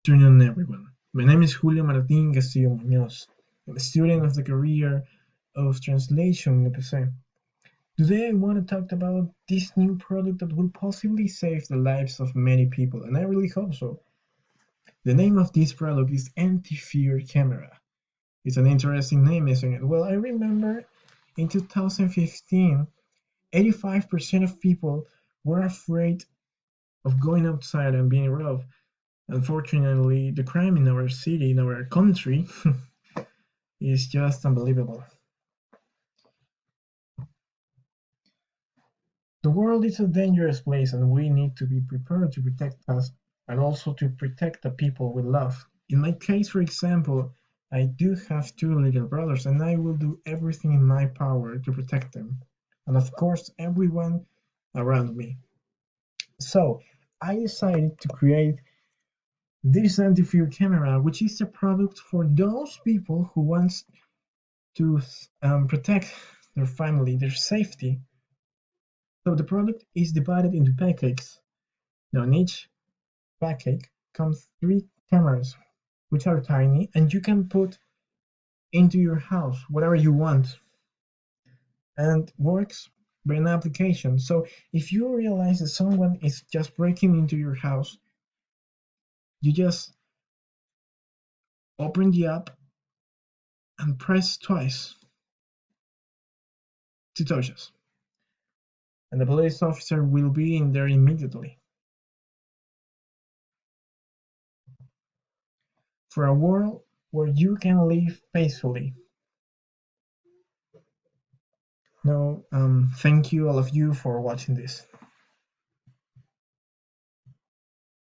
Afternoon, everyone. My name is Julio Martín Castillo Muñoz. I'm a student of the career of translation in EPC. Today, I want to talk about this new product that will possibly save the lives of many people, and I really hope so. The name of this product is Anti-Fear Camera. It's an interesting name, isn't it? Well, I remember in 2015, 85% of people were afraid of going outside and being robbed. Unfortunately, the crime in our city, in our country, is just unbelievable. The world is a dangerous place, and we need to be prepared to protect us and also to protect the people we love. In my case, for example, I do have two little brothers, and I will do everything in my power to protect them, and of course, everyone around me. So, I decided to create this anti-fear camera, which is a product for those people who want to protect their family, their safety. So the product is divided into packets. Now in each packet comes three cameras, which are tiny, and you can put into your house whatever you want, and works by an application. So if you realize that someone is just breaking into your house, you just open the app and press twice to touch us, and the police officer will be in there immediately. For a world where you can live peacefully. No, thank you all of you for watching this.